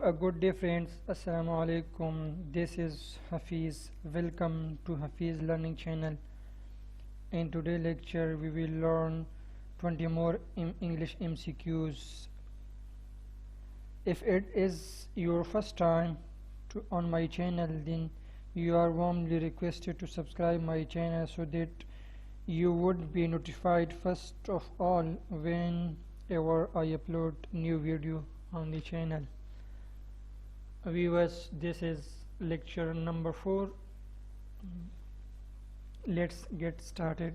a good day friends. Assalamu alaikum. This is Hafiz. Welcome to Hafiz Learning Channel. In today's lecture we will learn 20 more English MCQs. If it is your first time on my channel, then you are warmly requested to subscribe my channel so that you would be notified first of all whenever I upload new video on the channel. Viewers, this is lecture number 4. Let's get started.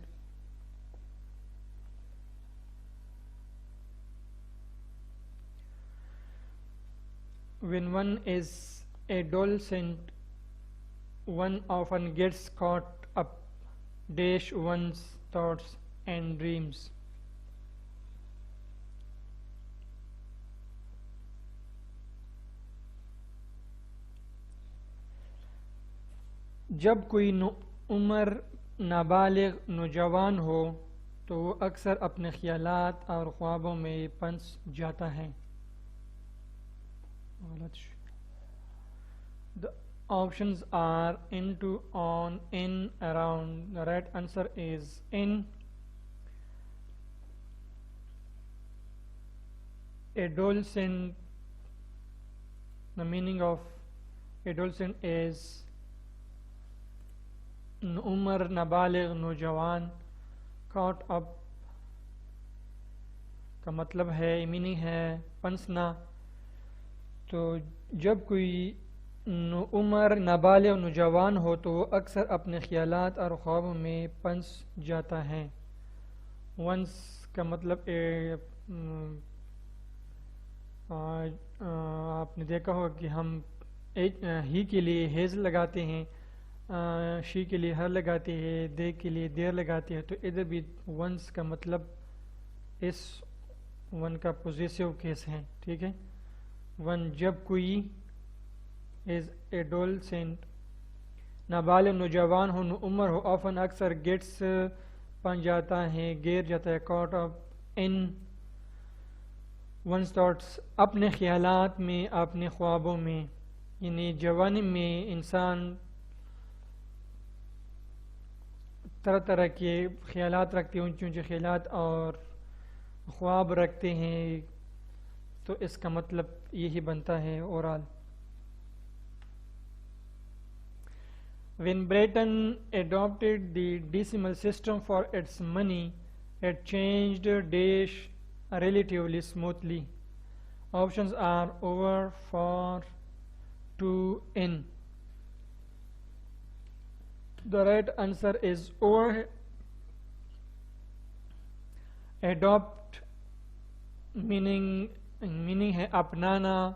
When one is adolescent, one often gets caught up one's thoughts and dreams. जब कोई उम्र नाबालिग नौजवान हो तो वो अक्सर अपने ख्यालात और ख्वाबों में फंस जाता है. The options are into, on, in, around. The right answer is in. Adolescent, the meaning of adolescent is उम्र नाबालिग नौजवान. caught up का मतलब है, मीनिंग है फंसना. तो जब कोई उम्र नाबालिग नौजवान हो तो वो अक्सर अपने ख्यालात और ख्वाबों में फंस जाता है. वंस का मतलब आपने देखा होगा कि हम ही के लिए हेज लगाते हैं, शी के लिए हर लगाते हैं, दे के लिए देर लगाते हैं. तो इधर भी वंस का मतलब इस वन का पोजेसिव केस है. ठीक है. वन जब कोई इज एडोलसेंट नाबालिग नौजवान हो, उम्र हो, ऑफन अक्सर गेट्स बन जाता है, गिर जाता है. Caught off in one's thoughts अपने ख्यालात में, अपने ख्वाबों में. यानी जवानी में इंसान तरह तरह के ख्यालात रखते हैं, ऊंचे ऊंचे ख्यालात और ख्वाब रखते हैं. तो इसका मतलब यही बनता है overall. When Britain adopted the decimal system for its money, it changed dash relatively smoothly. Options are over, for, to, in. The right answer is over. Adopt meaning है अपनाना.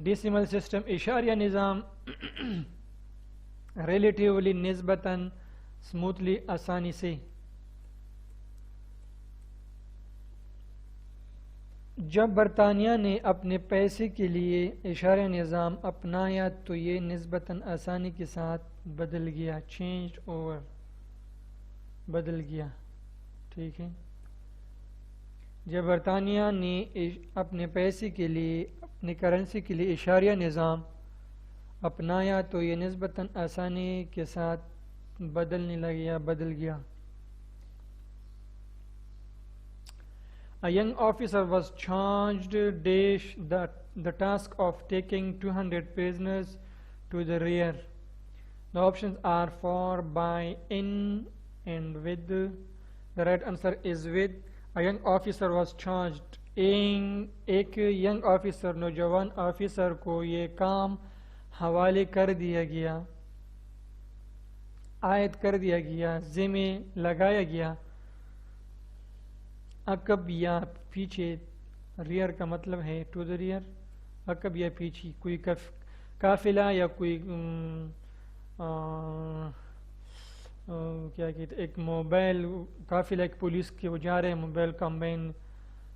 डेसिमल सिस्टम इशारिया निज़ाम. रिलेटिवली निस्बतन, स्मूथली आसानी से. जब बरतानिया ने अपने पैसे के लिए इशारा निज़ाम अपनाया तो ये निस्बतन आसानी के साथ बदल गया. चेंज ओवर, बदल गया. ठीक है. जब बरतानिया ने अपने पैसे के लिए, अपनी करेंसी के लिए इशारिया निज़ाम अपनाया तो ये निस्बतन आसानी के साथ बदलने लग गया, बदल गया. A young officer was charged the task of taking 200 prisoners to the rear. The options are for, by, in, and with. The right answer is with. A young officer was charged. एक young officer, नौजवान officer को ये काम हवाले कर दिया गया, आयद कर दिया गया, ज़िम्मे लगाया गया. अकब या पीछे. रियर का मतलब है टू द रियर. अकब या पीछे. कोई काफिला या कोई क्या कहते, एक मोबाइल काफिला, एक पुलिस के वो जा रहे हैं, मोबाइल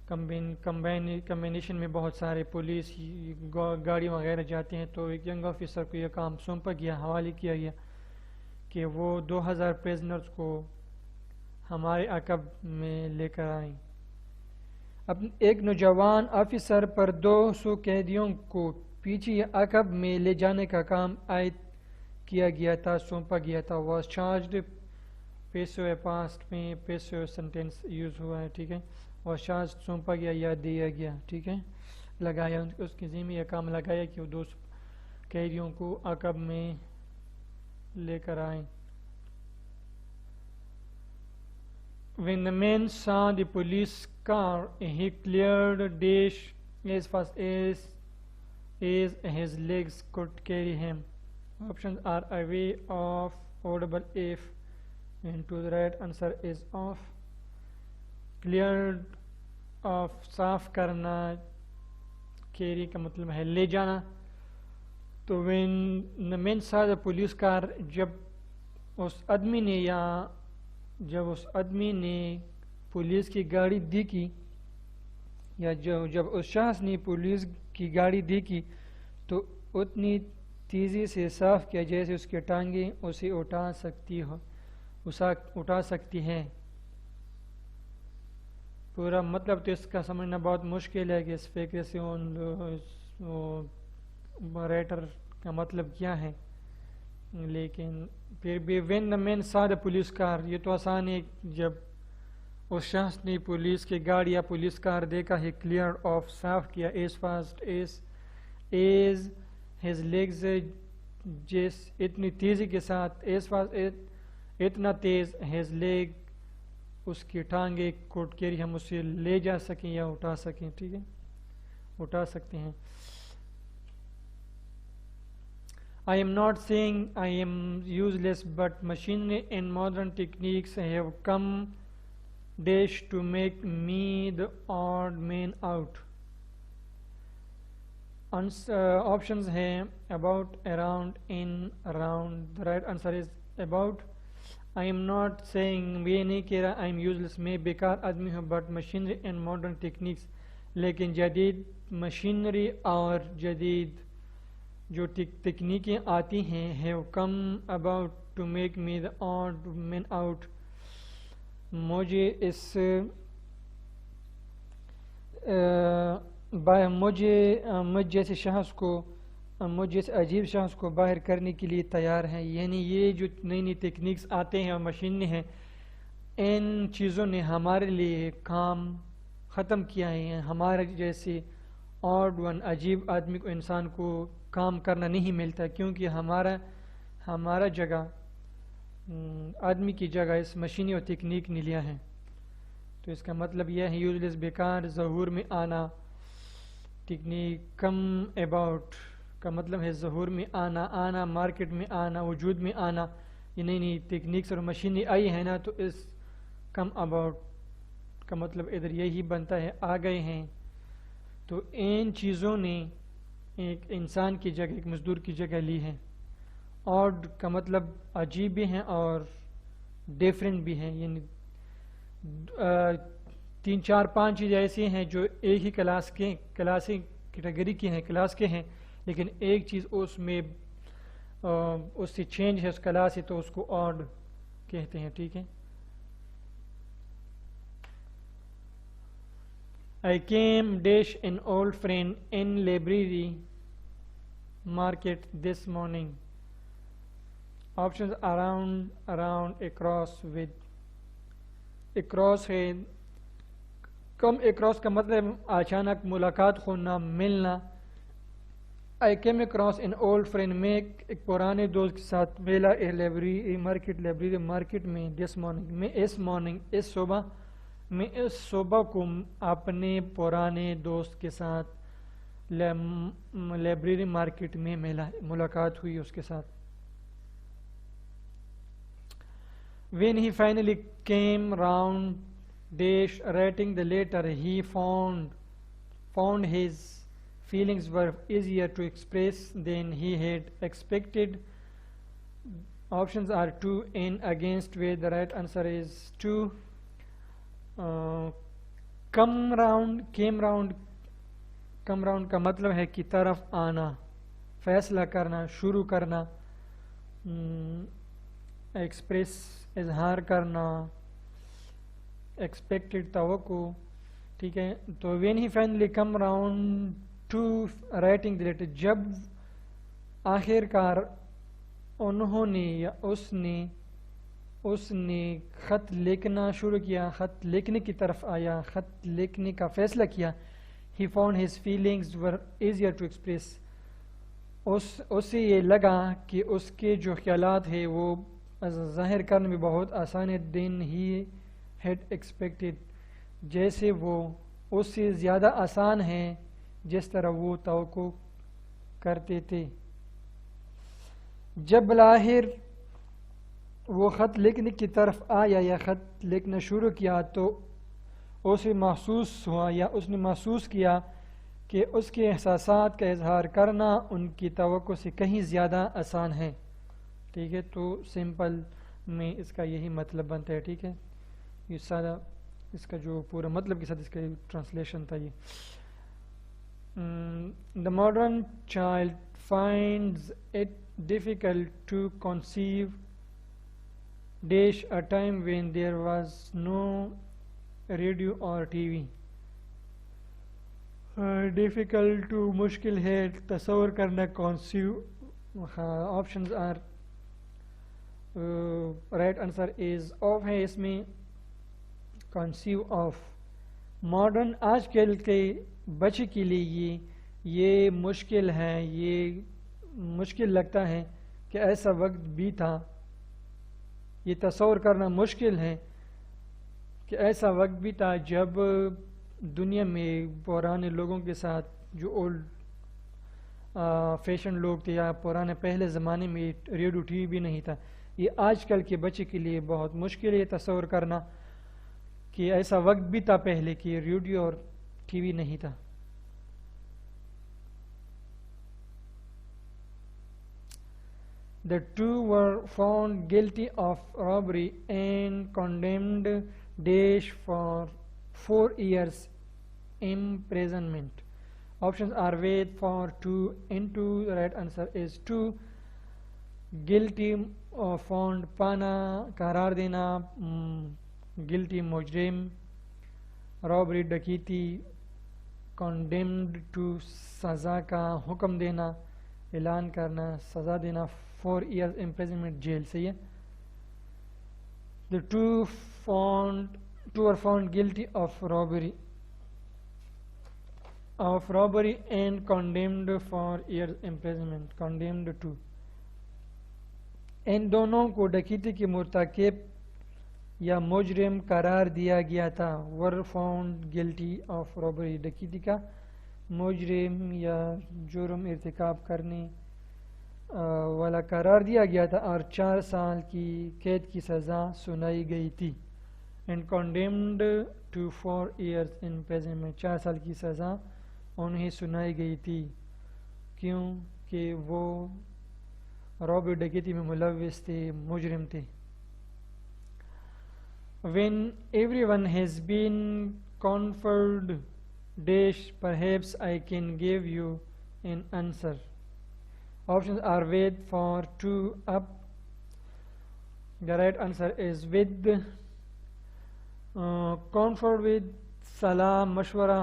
कम्बिनेशन में बहुत सारे पुलिस गाड़ी वगैरह जाते हैं. तो एक यंग ऑफिसर को यह काम सौंपा गया, हवाले किया गया कि वो 2000 प्रिजनर्स को हमारे अकब में लेकर आए. अब एक नौजवान ऑफिसर पर 200 कैदियों को पीछे अकब में ले जाने का काम आयद किया गया था, सौंपा गया था। वॉज चार्ज्ड पेशो है, पास्ट में पेशो सेंटेंस यूज़ हुआ है, ठीक है। वॉज चार्ज सौंपा गया या दिया गया, ठीक है। लगाया, उसके ज़िम्मे यह काम लगाया कि वो दो कैदियों को अकब में लेकर आए। When the man saw the police car, he cleared a dash as fast as his legs could carry him. Options are away, off, audible, if, and to the right answer is off. Cleared of साफ करना, carry का मतलब है ले जाना। तो when the man saw the police car, जब उस आदमी ने पुलिस की गाड़ी देखी, या जब उस शख्स ने पुलिस की गाड़ी देखी तो उतनी तेज़ी से साफ किया जैसे उसकी टांगें उसे उठा सकती हैं। पूरा मतलब तो इसका समझना बहुत मुश्किल है कि इस फिक्र से राइटर का मतलब क्या है, लेकिन फिर भी when the man saw the police car, ये तो आसान है। जब उस शख्स ने पुलिस की गाड़ी या पुलिस कार देखा, ही क्लियर ऑफ साफ किया, as fast as his legs, जिस इतनी तेज़ी के साथ, एज फास्ट इतना तेज़, हिज लेग उसकी टांगे, कोट कैरी हम उसे ले जा सकें या उठा सकें, ठीक है, उठा सकते हैं। I am not saying I am useless, but machinery and modern techniques have come dash to make me the odd man out. Options हैं about, around, in, around. The right answer is about. I am not saying, ये नहीं कह रहा I am useless, मैं बेकार आदमी हूँ, but machinery and modern techniques, लेकिन जदीद मशीनरी और जदीद जो तकनीकें आती हैं, have come about to make me the odd man out, मुझ जैसे शख्स को, मुझ जैसे अजीब शख्स को बाहर करने के लिए तैयार हैं। यानी ये जो नई नई टेक्निक्स आते हैं और मशीनें हैं, इन चीज़ों ने हमारे लिए काम ख़त्म किया है। हमारे जैसे ऑड वन, अजीब आदमी को, इंसान को काम करना नहीं मिलता, क्योंकि हमारा जगह, आदमी की जगह इस मशीनी और तकनीक ने लिया है। तो इसका मतलब यह है यूजलेस, बेकार, ज़हूर में आना, टेक्निक, कम अबाउट का मतलब है ज़हूर में आना, आना मार्केट में आना, वजूद में आना। ये नई नई टेक्निक्स और मशीनें आई है ना, तो इस कम अबाउट का मतलब इधर यही बनता है, आ गए हैं। तो इन चीज़ों ने एक इंसान की जगह, एक मजदूर की जगह ली है। ऑड का मतलब अजीब भी हैं और डिफरेंट भी हैं, यानी 3 4 5 चीज़ें ऐसी हैं जो एक ही क्लास कैटेगरी के हैं, क्लास के हैं, लेकिन एक चीज़ उसमें उससे चेंज है उस क्लास से, तो उसको ऑड कहते हैं, ठीक है। I came dash an old friend in library market this morning. Options around, across, with. Across है, कम across का मतलब अचानक मुलाकात होना, मिलना। I came across an old friend, मैं एक पुराने दोस्त के साथ मिला, a library लाइब्रेरी मार्केट में, this morning में, इस सुबह मैं इस सुबह को अपने पुराने दोस्त के साथ लाइब्रेरी मार्केट में मिला, मुलाकात हुई उसके साथ। When he finally came round dash writing the letter, he found his feelings were easier to express than he had expected. Options are to, in, against, with. The right answer is to. Come round का मतलब है कि तरफ आना, फैसला करना, शुरू करना, एक्सप्रेस इजहार करना, एक्सपेक्टेड तवक्को, ठीक है। तो when he finally come round to writing the letter, जब आखिरकार उन्होंने या उसने ख़त लिखना शुरू किया, ख़त लिखने की तरफ आया, ख़त लिखने का फ़ैसला किया, he found his feelings were easier to express, उसे ये लगा कि उसके जो ख्यालात है वो ज़ाहिर करने में बहुत आसान है, than he had expected, जैसे वो उससे ज़्यादा आसान है जिस तरह वो तवक्को करते थे। जब बलाहिर वो ख़त लिखने की तरफ आया या ख़त लिखना शुरू किया तो उसे महसूस हुआ या उसने महसूस किया कि उसके एहसासात का इजहार करना उनकी तवक्को से कहीं ज़्यादा आसान है। ठीक है, तो सिंपल में इसका यही मतलब बनता है। ठीक है, ये सारा इसका जो पूरा मतलब के साथ इसका ट्रांसलेशन था ये। The modern child finds it difficult to conceive dash a time when there was no radio or TV. Difficult to मुश्किल है तस्वर करना conceive। Options are right answer is of है इसमें conceive ऑफ। मॉडर्न आजकल के बच्चे के लिए ये मुश्किल है, ये मुश्किल लगता है कि ऐसा वक्त भी था, ये तस्वर करना मुश्किल है कि ऐसा वक्त भी था जब दुनिया में पुराने लोगों के साथ जो ओल्ड फैशन लोग थे या पुराने पहले ज़माने में रेडियो टीवी भी नहीं था। ये आजकल के बच्चे के लिए बहुत मुश्किल है तस्वर करना कि ऐसा वक्त भी था पहले कि रेडियो और टीवी नहीं था। The two were found guilty of robbery and condemned dash for 4 years imprisonment. Options are wait for 2 into the right answer is 2. Guilty found पाना करार देना, guilty मुजरिम, robbery डकैती, condemned to सज़ा का हुक्म देना, ऐलान करना, सज़ा देना, 4 years imprisonment jail। सही है। The two were found guilty of robbery and condemned for years imprisonment, condemned to। इन दोनों को डकैती के मुर्तकिब या मुजरिम करार दिया गया था। Were found guilty of robbery, डकैती का मुजरिम या जुर्म इर्तिकाब करने वाला करार दिया गया था और 4 साल की कैद की सज़ा सुनाई गई थी। And condemned to 4 years imprisonment, 4 साल की सज़ा उन्हें सुनाई गई थी क्योंकि वो रॉबरी डकैती में मुलव्विस थे, मुजरिम थे। When everyone has been conferred dash, perhaps I can give you an answer. Options are wait for 2 up. The right answer is with। conferred with सलाह मशवरा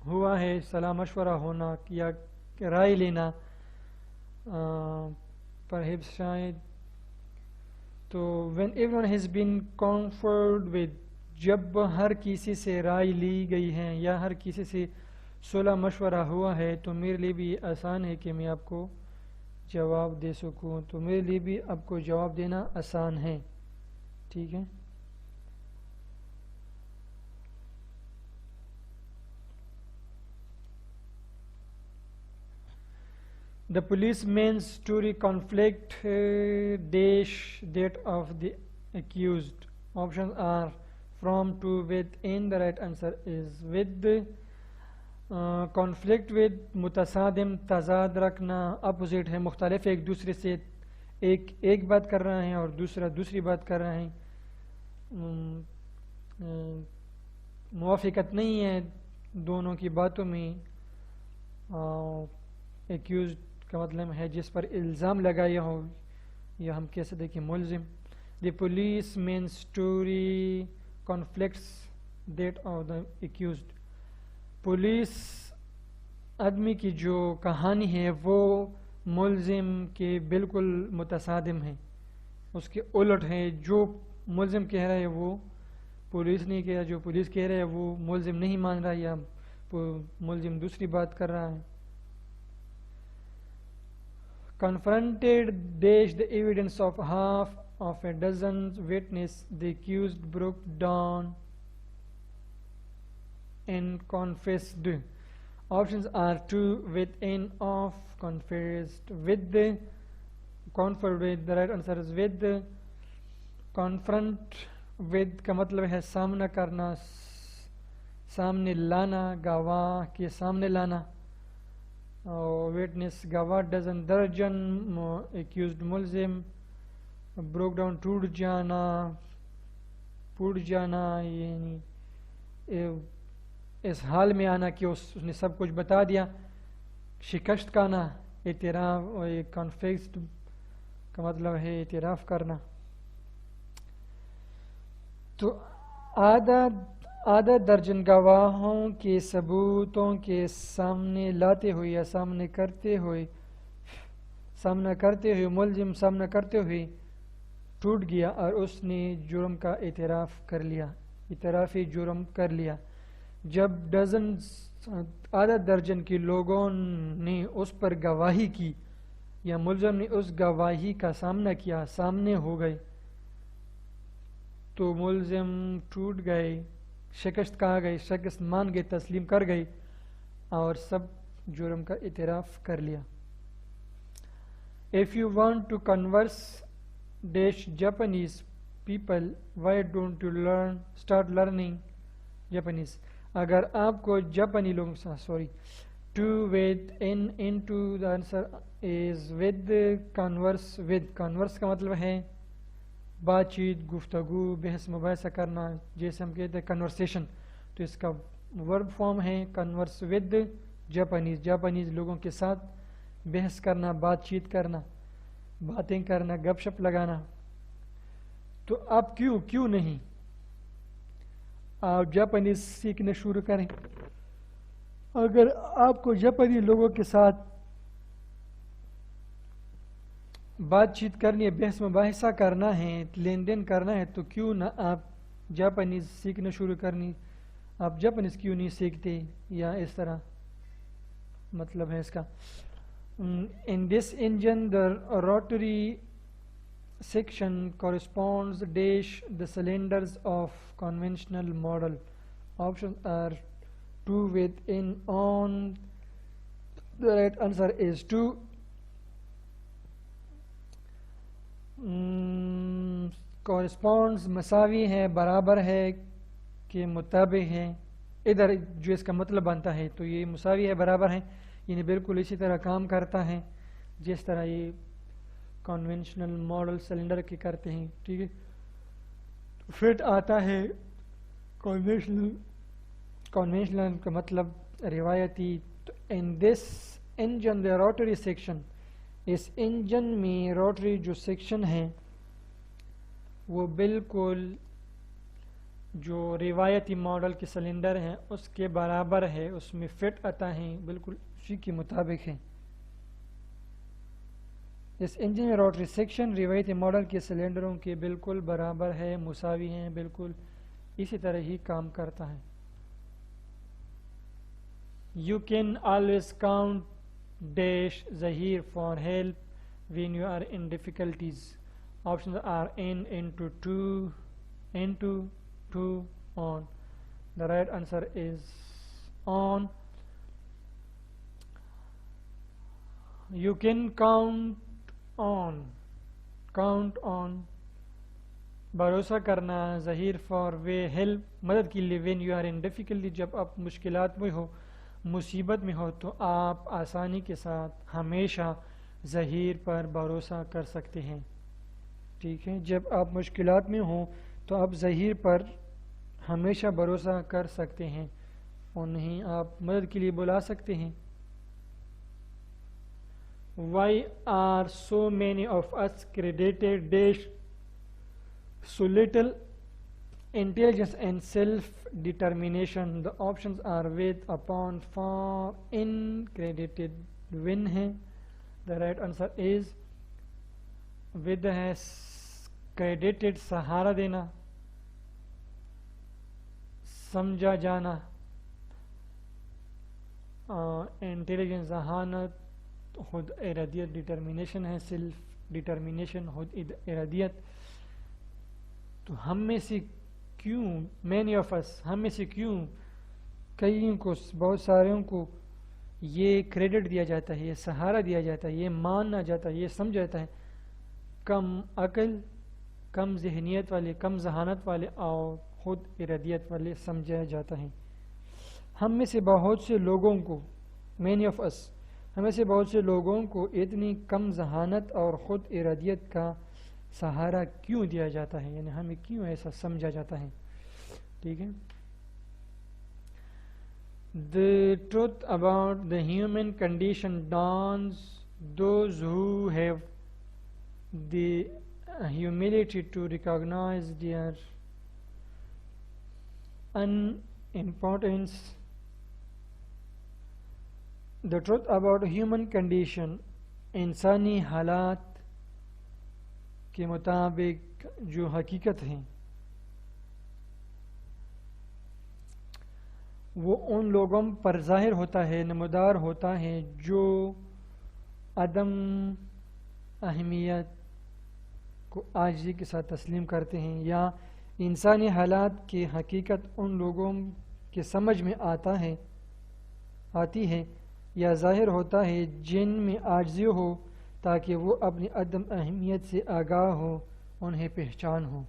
हुआ है, सलाह मशवरा होना या राय लेना, perhaps शायद। तो when everyone has been conferred with, जब हर किसी से राय ली गई है या हर किसी से सुलह मशवरा हुआ है तो मेरे लिए भी आसान है कि मैं आपको जवाब दे सकूं, तो मेरे लिए भी आपको जवाब देना आसान है। ठीक है, The policeman's story conflict dash that of the accused. Options are from to with, and the right answer is with। Conflict with मुतसादिम, तजाद रखना, अपोजिट है, मुख्तलिफ एक दूसरे से, एक बात कर रहा है और दूसरा दूसरी बात कर रहा है, मुवाफिकत नहीं है दोनों की बातों में। एक्यूज का मतलब है जिस पर इल्ज़ाम लगाया हो, या हम कैसे देखें मुलजिम। The police main story conflicts that of the accused, police आदमी की जो कहानी है वो मुल्जिम के बिल्कुल मुतसादिम है, उसके उलट है। जो मुल्जिम कह रहा है वो पुलिस नहीं कह रहा, जो पुलिस कह रहा है वो मुल्जिम नहीं मान रहा, या मुल्जिम दूसरी बात कर रहा है। Confronted dashed the evidence of half of a dozen witnesses, the accused broke down and confessed. Options are to, within, of, confessed, with, conferred with. The right answer is with. Confront with का मतलब है सामना करना, सामने लाना, गवाह के सामने लाना। और विटनेस गवाह, डजन दर्जन, एक्यूज्ड मुल्जिम, ब्रोक डाउन टूट जाना, फूट जाना, यानी इस हाल में आना कि उसने सब कुछ बता दिया। शिकस्त खाना, इतराफ़, और एक कॉन्फेक्स्ड का मतलब है इतराफ़ करना। तो आधा दर्जन गवाहों के सबूतों के सामने लाते हुए या सामना करते हुए मुल्जिम सामना करते हुए टूट गया और उसने जुर्म का इतराफ़ कर लिया, इतराफ़ी जुर्म कर लिया। जब आधा दर्जन के लोगों ने उस पर गवाही की या मुल्जिम ने उस गवाही का सामना किया, सामने हो गए, तो मुल्जिम टूट गए, शिकस्त खा गए, शिकस्त मान गए, तस्लीम कर गए और सब जुर्म का इतराफ़ कर लिया। If you want to converse dash Japanese people, why don't you start learning Japanese? अगर आपको जापानी लोगों से to, with, in, into, the answer is with, converse with। converse का मतलब है बातचीत, गुफ्तगू, बहस मुबाहिसा करना, जैसे हम कहते हैं कन्वर्सेशन, तो इसका वर्ब फॉर्म है कन्वर्स विद जापानीज़। जापानीज़ लोगों के साथ बहस करना, बातचीत करना, बातें करना, गपशप लगाना। तो आप क्यों नहीं आप जापानीज़ सीखना शुरू करें। अगर आपको जापानी लोगों के साथ बातचीत करनी है, बहस मुबाहिसा करना है, लेन देन करना है, तो क्यों ना आप जापानीज़ सीखना शुरू करनी। आप जापानीज़ क्यों नहीं सीखते, या इस तरह मतलब है इसका। In this engine the rotary section corresponds dash the cylinders of conventional model. Options are to, with, in, on. The right answer is to. Corresponds मसावी है, बराबर है, के मुताबिक है। इधर जो इसका मतलब बनता है तो ये मुसावी है, बराबर है, यानी बिल्कुल इसी तरह काम करता है जिस तरह ये कन्वेंशनल मॉडल सिलेंडर के करते हैं। ठीक है, फिट आता है कन्वेंशनल का मतलब रिवायती। तो in this engine the rotary section, इस इंजन में रोटरी जो सेक्शन है वो बिल्कुल जो रिवायती मॉडल के सिलेंडर हैं उसके बराबर है, उसमें फिट आता है, बिल्कुल उसी के मुताबिक है। इस इंजन में रोटरी सेक्शन रिवायती मॉडल के सिलेंडरों के बिल्कुल बराबर है, मुसावी हैं, बिल्कुल इसी तरह ही काम करता है। You can always count dash Zahir for help when you are in difficulties. Options are in, into, to, into, to, on. The right answer is on. You can count on भरोसा करना, Zaheer for way help, मदद के लिए, when you are in difficulty, जब आप मुश्किलात में हो, मुसीबत में हो, तो आप आसानी के साथ हमेशा ज़हीर पर भरोसा कर सकते हैं। ठीक है, जब आप मुश्किलात में हो तो आप ज़हीर पर हमेशा भरोसा कर सकते हैं, और नहीं आप मदद के लिए बुला सकते हैं। Why are so many of us credited dash so little intelligence and self-determination. The options are with, upon, for, in, credited, when है. The right answer is with है, credited सहारा देना, समझा जाना, इंटेलिजेंस जहानत, खुद इरादियत डिटर्मिनेशन है, सेल्फ डिटर्मिनेशन खुद इरादियत. तो हम में से क्यों, मैनी ऑफ अस, हम में से क्यों कईयों को, बहुत सारों को ये क्रेडिट दिया जाता है, ये सहारा दिया जाता है, ये माना जाता है, ये समझा जाता है कम अकल, कम जहनियत वाले, कम जहानत वाले और खुद इरादियत वाले समझा जाता है. हम में से बहुत से लोगों को, मैनी ऑफ अस, हमें से बहुत से लोगों को इतनी कम जहानत और ख़ुद इरादियत का सहारा क्यों दिया जाता है, यानी हमें क्यों ऐसा समझा जाता है. ठीक है. The truth about the human condition dawns those who have the humility to recognize their unimportance. The truth about human condition, इंसानी हालात के मुताबिक जो हकीकत हैं वो उन लोगों पर ज़ाहिर होता है, नमदार होता है जो अदम अहमियत को आजिज़ी के साथ तस्लीम करते हैं, या इंसानी हालात की हकीकत उन लोगों के समझ में आती है या ज़ाहिर होता है जिनमें आजिज़ी हो, ताकि वो अपनी अदम अहमियत से आगाह हो, उन्हें पहचान हो.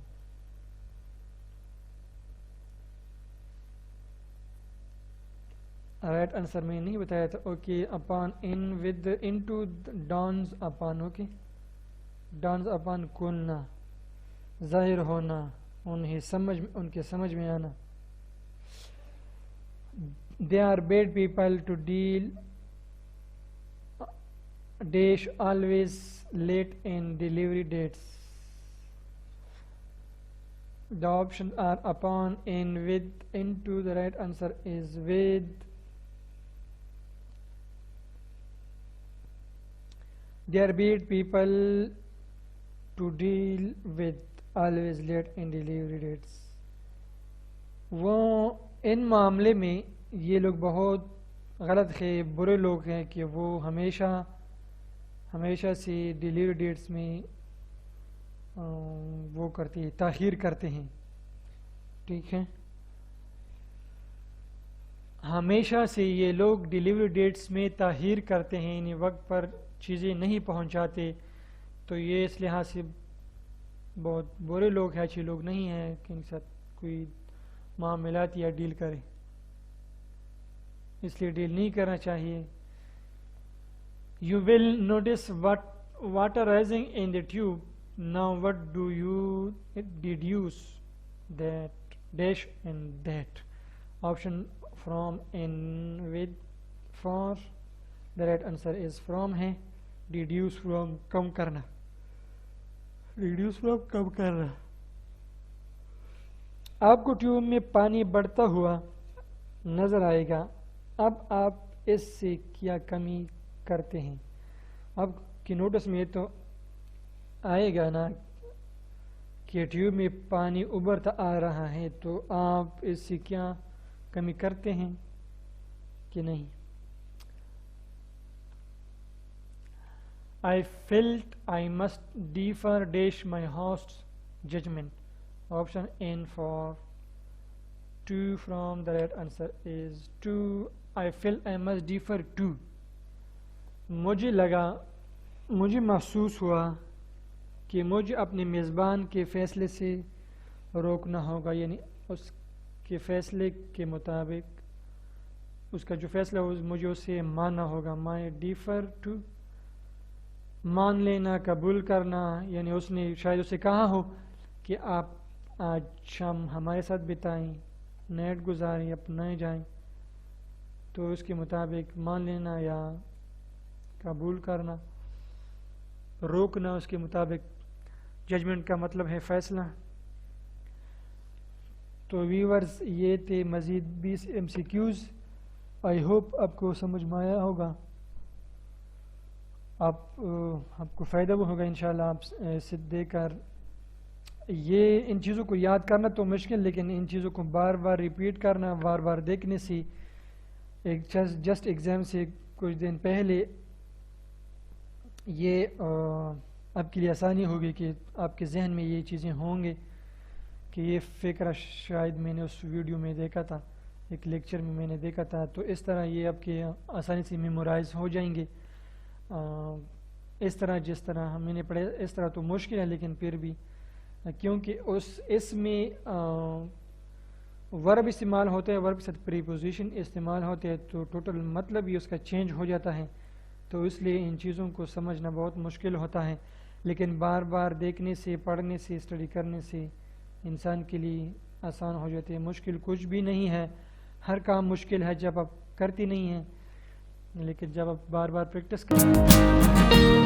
राइट आंसर में नहीं बताया था. Okay. Upon, in, with, into, dawns, upon. Okay. Dawns upon कुलना, ज़ाहिर होना, उन्हें समझ, उनके समझ में आना. They are bad people to deal, dash, always late in delivery dates. The options are upon, in, with, into. The right answer is with. They are bad people to deal with, always late in delivery dates. वो इन मामले में ये लोग बहुत गलत है, बुरे लोग हैं कि वो हमेशा से डिलीवरी डेट्स में वो करते हैं, ताख़ीर करते हैं. ठीक है. हमेशा से ये लोग डिलीवरी डेट्स में ताख़ीर करते हैं, यानी वक्त पर चीज़ें नहीं पहुंचाते. तो ये इस लिहाज से बहुत बुरे लोग हैं, अच्छे लोग नहीं हैं कि इनके साथ कोई मामलात या डील करे, इसलिए डील नहीं करना चाहिए. You will notice water rising in the tube. Now what do you deduce? That, dash, and that. Option from, in, with, for. The right answer is from है. Deduce from, कम करना. Deduce from, कम करना. आपको tube में पानी बढ़ता हुआ नजर आएगा. अब आप इससे क्या कमी करते हैं? अब कि नोटिस में तो आएगा ना कि ट्यूब में पानी उभरता आ रहा है, तो आप इससे क्या कमी करते हैं कि नहीं? I felt I must defer dash my host's judgment. Option in, for, to, from. The right answer is to. I felt I must defer to. मुझे महसूस हुआ कि मुझे अपने मेज़बान के फ़ैसले से रोकना होगा, यानी उसके फ़ैसले के मुताबिक उसका जो फ़ैसला हो मुझे उसे मानना होगा. माई डिफ़र टू, मान लेना, कबूल करना, यानी उसने शायद उसे कहा हो कि आप आज शाम हमारे साथ बिताएं, नाइट गुजारें, अपनाए जाएं, तो उसके मुताबिक मान लेना या कबूल करना. रोकना उसके मुताबिक, जजमेंट का मतलब है फैसला. तो व्यूअर्स ये थे मज़ीद 20 MCQs। आई होप आपको समझ में आया होगा, आपको फ़ायदा भी होगा इंशाल्लाह। आप इसे देकर ये इन चीज़ों को याद करना तो मुश्किल, लेकिन इन चीज़ों को बार बार रिपीट करना, बार बार देखने से एक जस्ट एग्ज़ाम से कुछ दिन पहले ये आपके लिए आसानी होगी कि आपके जहन में ये चीज़ें होंगे कि ये फ़िक्र शायद मैंने उस वीडियो में देखा था, एक लेक्चर में मैंने देखा था। तो इस तरह ये आपके आसानी से मेमोराइज हो जाएंगे। इस तरह जिस तरह मैंने पढ़े इस तरह तो मुश्किल है, लेकिन फिर भी क्योंकि इसमें वर्ब इस्तेमाल होते हैं, वर्ब के साथ प्रीपोजिशन इस्तेमाल होते हैं, तो टोटल मतलब ही उसका चेंज हो जाता है। तो इसलिए इन चीज़ों को समझना बहुत मुश्किल होता है, लेकिन बार बार देखने से, पढ़ने से, स्टडी करने से इंसान के लिए आसान हो जाती है। मुश्किल कुछ भी नहीं है, हर काम मुश्किल है जब आप करती नहीं हैं, लेकिन जब आप बार बार प्रैक्टिस करते हैं